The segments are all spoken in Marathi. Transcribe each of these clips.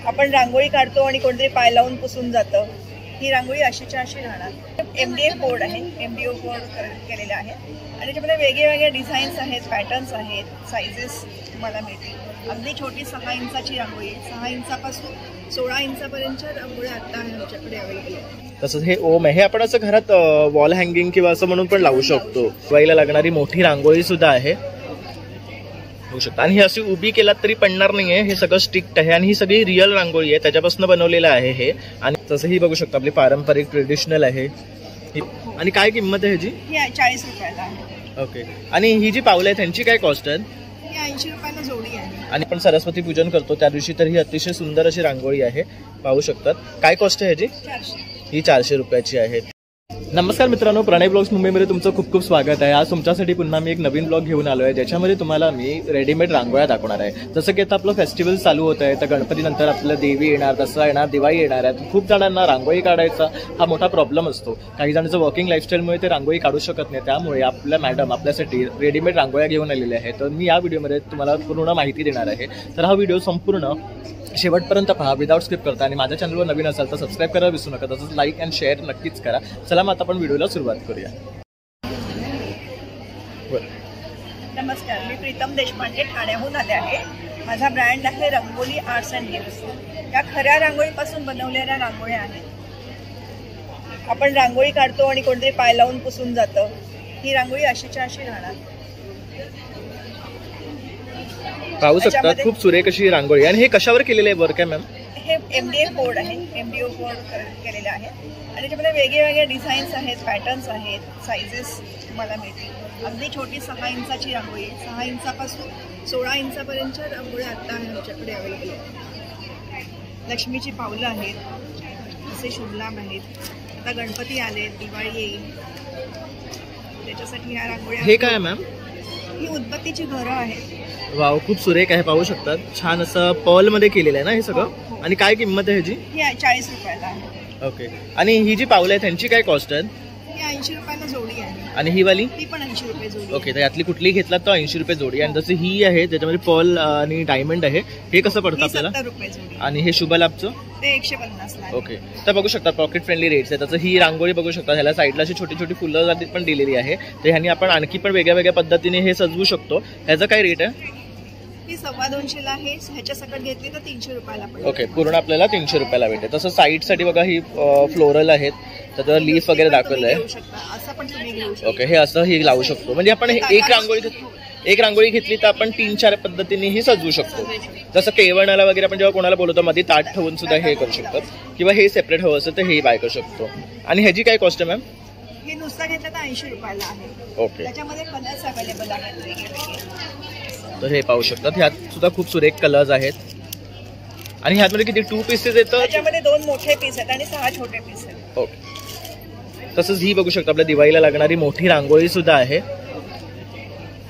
आपण रांगोळी काढतो आणि कोणतरी पाय लावून पुसून जातं. ही रांगोळी अशीच्या अशी राहणार. MDF बोर्ड आहे, MDO बोर्ड केलेले आहे आणि त्याच्यामध्ये वेगवेगळे डिझाईन्स आहेत, पॅटर्न्स आहेत, सायझेस तुम्हाला मिळतील. अगदी छोटी 6 इंचाची रांगोळी, 6 इंचापासून 16 इंचापर्यंतच्या रांगोळ्या आता आमच्याकडे अवेलेबल आहेत. तसंच हे ओम आहे, हे आपण असं घरात वॉल हँगिंग किंवा असं म्हणून पण लावू शकतो. दिवाळीला लागणारी मोठी रांगोळी सुद्धा आहे होऊ शकतं. आणि ही अशी उभी केलात तरी पडणार नाहीये, हे सगळं स्टिक्ट आहे आणि ही सगळी रिअल रांगोळी आहे, त्याच्यापासून बनवलेलं आहे हे. आणि तसंही बघू शकतो आपली पारंपरिक ट्रेडिशनल आहे. आणि काय किंमत आहे ह्याची? 40 रुपयाला आहे. ओके. आणि ही जी पावलं आहे त्यांची काय कॉस्ट आहे? 80 रुपयाला जोडी आहे. आणि आपण सरस्वती पूजन करतो त्या दिवशी तर ही अतिशय सुंदर अशी रांगोळी आहे, पाहू शकतात. काय कॉस्ट आहे ह्याची? 400. ही 400 रुपयाची आहे. नमस्कार मित्रांनो, प्रणय ब्लॉग्स मुंबईमध्ये तुमचं खूप खूप स्वागत आहे. आज तुमच्यासाठी पुन्हा मी एक नवीन ब्लॉग घेऊन आलो आहे, ज्याच्यामध्ये तुम्हाला मी रेडीमेड रांगोळ्या दाखवणार आहे. जसं की आता आपलं फेस्टिवल चालू होत आहे, तर गणपतीनंतर आपलं देवी येणार, दसरा येणार, दिवाळी येणार आहे. खूप जणांना रांगोळी काढायचा हा मोठा प्रॉब्लेम असतो. काही जणांचं वर्किंग लाईफस्टाईलमुळे ते रांगोळी काढू शकत नाही, त्यामुळे आपल्या मॅडम आपल्यासाठी रेडीमेड रांगोळ्या घेऊन आलेल्या आहेत. तर मी या व्हिडिओमध्ये तुम्हाला पूर्ण माहिती देणार आहे. तर हा व्हिडिओ संपूर्ण शेवटपर्यंत पहा, विदाउट स्किप करता. आणि माझ्या चॅनलवर नवीन असाल तर सबस्क्राईब करायला विसरू नका, तसंच लाईक अँड शेअर नक्कीच करा. चला मग आता आपण व्हिडिओला सुरुवात करूया. नमस्कार, मी प्रीतम देशपांडे ठाण्याहून आले आहे. माझा ब्रँड आहे रंगोली आर्ट्स अँड गिफ्ट्स. या खऱ्या रांगोळीपासून बनवलेल्या रांगोळ्या आहेत. आपण रांगोळी काढतो आणि कोणतरी पाय लावून पुसून जातं. ही रांगोळी अशीच्या अशी राहणार. पाहू शकता खूप सुरेख अशी रांगोळी. आणि हे कशावर केलेलं आहे वर्क आहे मॅम? हे MDF बोर्ड आहे, MDO बोर्ड केलेले आहे आणि त्याच्यामध्ये वेगवेगळे डिझाईन्स आहेत, पॅटर्न्स आहेत, सायझेस तुम्हाला मिळतील. अगदी छोटी 6 इंचाची रांगोळी, 6 इंचापासून 16 इंचापर्यंतच्या रांगोळ्या आता आमच्याकडे अवेलेबल आहेत. लक्ष्मीची पावलं आहेत, असे शुभलाभ आहेत. आता गणपती आले, दिवाळी येईल, त्याच्यासाठी ह्या रांगोळ्या. हे काय मॅम? ही उदबत्तीची घरं आहेत. वाव, खूप सुरेख आहे, पाहू शकतात. छान असं पर्ल मध्ये केलेलं आहे ना हे सगळं. आणि काय किंमत आहे ह्याची? ही 40 रुपयाला आहे. ओके. आणि ही जी पावलं आहे त्यांची काय कॉस्ट आहे? ही 80 रुपयाला जोडी आहे. आणि ही वाली? ती पण 80 रुपये जोडी. ओके. तर यातली कुठली घेतलात तर 80 रुपये जोडी. आणि जसं ही आहे त्याच्यामध्ये पर्ल आणि डायमंड आहे, हे कसं पडतं आपल्याला? 70 रुपये जोडी. आणि हे शुभलाभचं? ते 150 ला. ओके. तर बघू शकता पॉकेट फ्रेंडली रेट्स आहे. त्याचं ही रांगोळी बघू शकता, ह्याला साईडला अशी छोटी छोटी फुलं पण दिलेली आहे. तर ह्यानी आपण आणखी पण वेगळ्या वेगळ्या पद्धतीने हे सजवू शकतो. ह्याचं काय रेट आहे? ही 250 ला आहे. ह्याच्या सकट घेतली तर 300 रुपयाला पडेल. ओके. पूर्ण आपल्याला 300 रुपयाला भेटेल. तसं साईडसाठी बघा ही फ्लोरल आहेत, त्याचं लीफ वगैरे दाखवलं आहे. असं पण तुम्ही घेऊ शकता. ओके. हे असं ही लावू शकतो. म्हणजे आपण एक रांगोळी घेतली तर आपण 3-4 पद्धतीने ही सजवू शकतो. जसं केवणाला वगैरे आपण जेव्हा कोणाला बोलवतो मध्ये ताट ठेवून सुद्धा हे करू शकतो, किंवा हे सेपरेट हवं असेल तर हे बाय करू शकतो. आणि ह्याची काय कॉस्ट आहे मॅम? हे नुसतं घेतलं तर 80 रुपयाला आहे. ओके. त्याच्यामध्ये कलर्स अवेलेबल आहेत वेगवेगळे. तर हे पाहू शकतात, ह्यात सुद्धा खूप सुरेख कलर्स आहेत. आणि ह्यातमध्ये किती 2 पीसेस येतं? त्याच्यामध्ये 2 मोठे पीस आहेत आणि 6 छोटे पीस आहेत. ओके. तसंच ही बघू शकता आपल्या दिवाळीला लागणारी मोठी रांगोळी सुद्धा आहे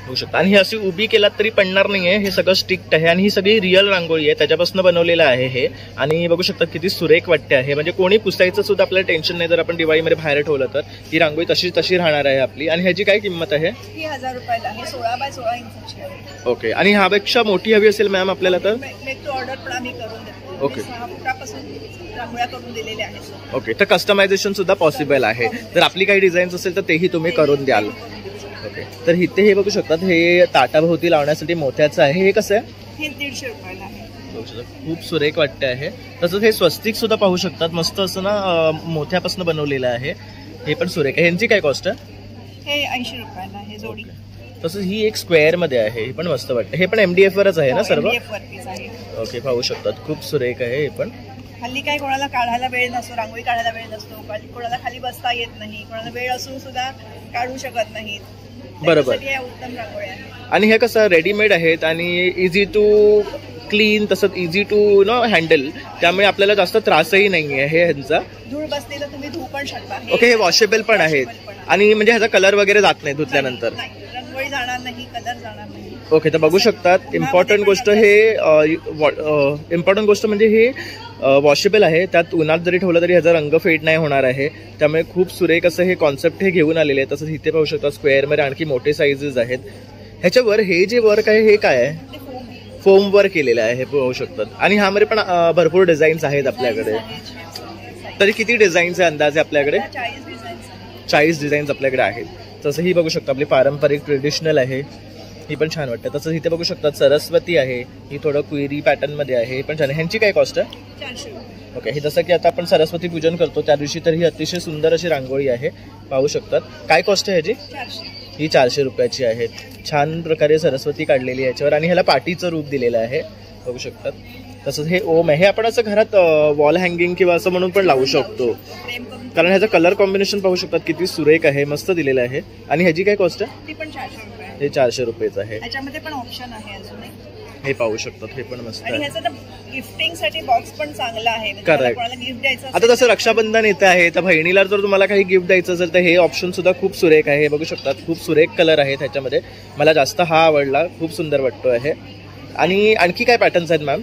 होऊ शकता. आणि ही अशी उभी केलात तरी पडणार नाहीये, हे सगळं स्टिक्ट आहे आणि ही सगळी रिअल रांगोळी आहे, त्याच्यापासून बनवलेलं आहे हे. आणि बघू शकता किती सुरेख वाटते आहे. म्हणजे कोणी पुसायचं सुद्धा आपल्याला टेन्शन नाही जर आपण दिवाळीमध्ये बाहेर ठेवलं तर. ही रांगोळी तशी राहणार आहे आपली. आणि ह्याची काय किंमत आहे? ही 1000 रुपयाला आहे. 16 बाय 16 इंचाची आहे. ओके. आणि ह्यापेक्षा मोठी हवी असेल मॅम आपल्याला तर? मेक टू ऑर्डर पण आम्ही करून देतो. ओके. 6 फुटापासून रांगोळ्या करून दिलेल्या आहेत. ओके. तर कस्टमायझेशन सुद्धा पॉसिबल आहे. जर आपली काही डिझाईन्स असेल तर तेही तुम्ही करून द्याल. ओके. तर इथे हे बघू शकतात, हे ताटाभोवती लावण्यासाठी मोत्याचं आहे. हे कसं आहे? हे 150 रुपयाला आहे. खूप सुरेख वाटते आहे. तसंच हे स्वस्तिक सुद्धा पाहू शकतात, मस्त असं ना मोत्यापासून बनवलेलं आहे, हे पण सुरेख आहे. ह्यांची काय कॉस्ट आहे? हे 80 रुपयाला आहे जोडी. तसंच ही एक स्क्वेअर मध्ये आहे, ही पण मस्त वाटते. हे पण MDF वरच आहे ना सर्व? ओके. पाहू शकतात खूप सुरेख आहे हे पण. हल्ली काय कोणाला काढायला वेळ नसतो, रांगोळी काढायला वेळ नसतो, कोणाला खाली बसता येत नाही, कोणाला वेळ असून सुद्धा काढू शकत नाहीत. बरोबर. उत्तम रांगोळ्या आहेत. आणि हे कसं रेडीमेड आहेत आणि इझी टू क्लीन, तसंच इझी टू हँडल, त्यामुळे आपल्याला जास्त त्रासही नाही आहे ह्यांचा. धूळ बसली तर तुम्ही धुवू पण शकता. ओके. हे वॉशेबल पण आहेत आणि म्हणजे ह्याचा कलर वगैरे जात नाही धुतल्यानंतर? रांगोळी जाणार नाही, कलर जाणार नाही. ओके. तर बघू शकतात इम्पॉर्टंट गोष्ट म्हणजे हे वॉशेबल आहे. त्यात उन्हात जरी ठेवलं तरी ह्याचा रंग फेड नाही होणार आहे, त्यामुळे खूप सुरेख असं हे कॉन्सेप्ट हे घेऊन आलेले आहे. तसंच इथे पाहू शकता स्क्वेअर मध्ये आणखी मोठे साईजेस आहेत. ह्याच्यावर हे जे वर्क आहे हे काय आहे? फोमवर केलेलं आहे हे पाहू शकतात. आणि ह्यामध्ये पण भरपूर डिझाईन्स आहेत आपल्याकडे. तरी किती डिझाईन्स आहे अंदाजे आपल्याकडे? 40 डिझाईन्स आपल्याकडे आहेत. तसं ही बघू शकता आपली पारंपरिक ट्रेडिशनल आहे, ही पण छान वाटते. तसंच इथे बघू शकतात सरस्वती आहे, ही थोडं क्वेरी पॅटर्न मध्ये आहे, ही पण छान. ह्यांची काय कॉस्ट आहे? 400. ओके. हे जसं की आता आपण सरस्वती पूजन करतो त्या दिवशी तर ही अतिशय सुंदर अशी रांगोळी आहे, पाहू शकतात. काय कॉस्ट आहे ह्याची? 400. ही 400 रुपयाची आहे. छान प्रकारे सरस्वती काढलेली आहे याच्यावर आणि ह्याला पाटीचं रूप दिलेलं आहे, बघू शकतात. तसंच हे ओम आहे, हे आपण असं घरात वॉल हँगिंग किंवा असं म्हणून पण लावू शकतो, कारण ह्याचा कलर कॉम्बिनेशन पाहू शकतात किती सुरेख आहे, मस्त दिलेलं आहे. आणि ह्याची काय कॉस्ट आहे? ती पण 400 रुपये. हे 400 रुपयाचं आहे. त्याच्यामध्ये पण ऑप्शन आहे अजून एक. हे पाहू शकतात, हे पण मस्त आणि आहे. ह्याचा गिफ्टिंग साठी बॉक्स पण चांगला आहे. Correct. कोणाला गिफ्ट द्यायचं आता जसं रक्षाबंधन येत आहे तर बहिणीला जर तुम्हाला काही गिफ्ट द्यायचं असेल तर हे ऑप्शन सुद्धा खूप सुरेख आहे, हे बघू शकतात. खूप सुरेख कलर आहे त्याच्यामध्ये, मला जास्त हा आवडला, खूप सुंदर वाटतो आहे. आणि आणखी काय पॅटर्न्स आहेत मॅम?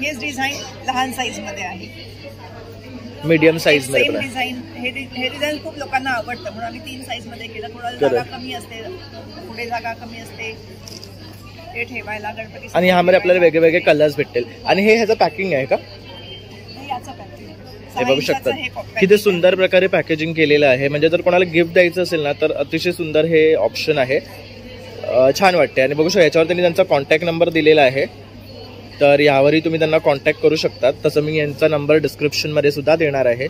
हेच डिझाईन लहान साईज मध्ये आहे, मीडियम साईज मध्ये सेम पण आहे. डिझाइन. हे डिझाईन खूप लोकांना आवडतं म्हणून आम्ही 3 साईज मध्ये केलं. थोडा Correct. जागा कमी असते, पुढे जागा कमी असते ते ठेवायला गणपती. आणि ह्यामध्ये आपल्याला वेगवेगळे कलर्स भेटतील. आणि हे ह्याचं पॅकिंग आहे का? याचं पॅकिंग हे बघू शकतात किती सुंदर प्रकारे पॅकेजिंग केलेलं आहे. म्हणजे जर कोणाला गिफ्ट द्यायचं असेल ना तर अतिशय सुंदर हे ऑप्शन आहे, छान वाटते. आणि बघू शकता याच्यावर त्यांनी त्यांचा कॉन्टॅक्ट नंबर दिलेला आहे, तर यावरही तुम्ही त्यांना कॉन्टॅक्ट करू शकतात. तसं मी यांचा नंबर डिस्क्रिप्शनमध्ये सुद्धा देणार आहे.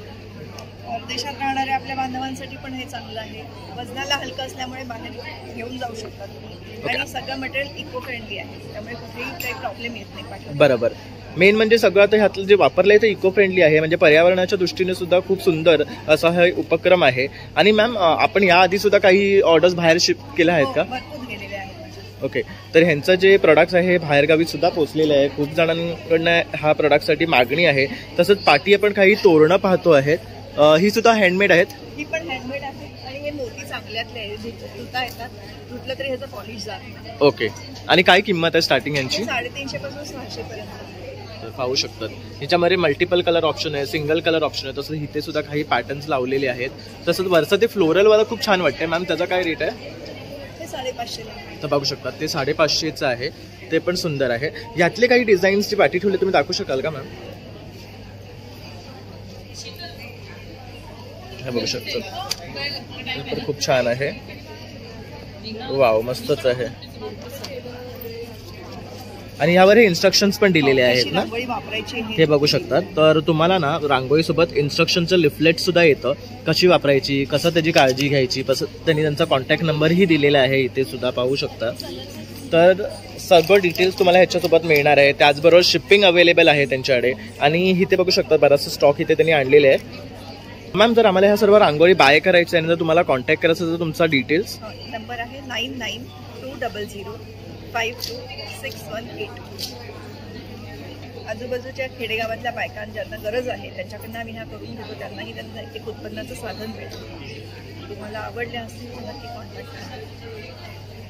देशात राहणाऱ्या आपल्या बांधवांसाठी पण हे चांगलं आहे. वजनाला हलकं असल्यामुळे बाहेर घेऊन जाऊ शकतात तुम्ही. आणि सगळं मटेरियल इको फ्रेंडली आहे, त्यामुळे कुठेही काही प्रॉब्लेम येत नाही पाठवताना. बरोबर. मेन म्हणजे सगळं आता ह्यातलं जे वापरलं आहे ते इको फ्रेंडली आहे, म्हणजे पर्यावरणाच्या दृष्टीने सुद्धा खूप सुंदर असा हा उपक्रम आहे. आणि मॅम आपण याआधी सुद्धा काही ऑर्डर्स बाहेर शिफ्ट केल्या आहेत का? भरपूर गेलेले आहेत. ओके. तर ह्यांचं जे प्रोडक्ट्स आहे हे बाहेरगावी सुद्धा पोहोचलेले आहे. खूप जणांकडनं हा प्रोडक्टसाठी मागणी आहे. तसंच पाठी आपण काही तोरणं पाहतो आहेत, ही सुद्धा हँडमेड आहेत. ही पण हँडमेड आहे आणि हे मोती चांगल्यातले आहे, धुता येतात. धुतलं तरी ह्याचं पॉलिश जात नाही. ओके. आणि काय किंमत आहे स्टार्टिंग यांची? 350 पासून 600 पर्यंत. पाहू शकतात ह्याच्यामध्ये मल्टिपल कलर ऑप्शन आहे, सिंगल कलर ऑप्शन आहे. तसंच इथे सुद्धा काही पॅटर्न्स लावलेले आहेत. तसंच वरचं ते फ्लोरलवाला खूप छान वाटतंय. मॅम त्याचा काय रेट आहे? हे 550. तर बघू शकतात ते 550चं आहे, ते पण सुंदर आहे. यातले काही डिझाईन्सची पाठी ठेवली तुम्ही दाखवू शकाल का मॅम? हे बघू शकतात, हे पण खूप छान आहे. वाव, मस्तच आहे. आणि यावर हे इन्स्ट्रक्शन्स पण दिलेले आहेत ना, हे बघू शकतात. तर तुम्हाला ना रांगोळीसोबत इन्स्ट्रक्शनचं लिफलेट सुद्धा येतं, कशी वापरायची, कसं त्याची काळजी घ्यायची. कसं त्यांनी त्यांचा कॉन्टॅक्ट नंबरही दिलेला आहे इथे सुद्धा पाहू शकता. तर सगळं डिटेल्स तुम्हाला ह्याच्यासोबत मिळणार आहे. त्याचबरोबर शिपिंग अवेलेबल आहे त्यांच्याकडे. आणि इथे बघू शकता बराचसा स्टॉक इथे त्यांनी आणलेले आहे. मॅम जर आम्हाला ह्या सर्व रांगोळी बाय करायची आणि जर तुम्हाला कॉन्टॅक्ट करायचं असेल तर तुमचा डिटेल्स? नंबर आहे 9920052618. आजूबाजूच्या खेडेगावातल्या बायकांना ज्यांना गरज आहे त्यांच्याकडनं आम्ही ह्या करून घेतो. त्यांनाही त्यांना एक उत्पन्नाचं साधन मिळतं. तुम्हाला आवडल्या असतील तर नक्की कॉन्टॅक्ट करा.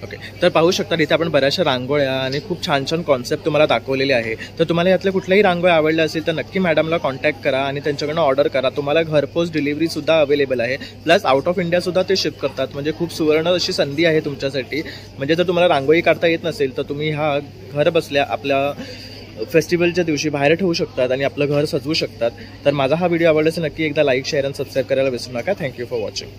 ओके. तर पाहू शकता इथे आपण बऱ्याचशा रांगोळ्या आणि खूप छान छान कॉन्सेप्ट तुम्हाला दाखवलेले आहे. तर तुम्हाला यातल्या कुठल्याही रांगोळ्या आवडल्या असेल तर नक्की मॅडमला कॉन्टॅक्ट करा आणि त्यांच्याकडनं ऑर्डर करा. तुम्हाला घरपोच डिलिव्हरी सुद्धा अवेलेबल आहे. प्लस आउट ऑफ इंडिया सुद्धा ते शिप करतात. म्हणजे खूप सुवर्ण अशी संधी आहे तुमच्यासाठी. म्हणजे जर तुम्हाला रांगोळी काढता येत नसेल तर तुम्ही हा घर बसल्या आपल्या फेस्टिवलच्या दिवशी बाहेर ठेवू शकतात आणि आपलं घर सजवू शकतात. तर माझा हा व्हिडिओ आवडला असेल नक्की एकदा लाईक, शेअर आणि सबस्क्राईब करायला विसरू नका. Thank you for watching.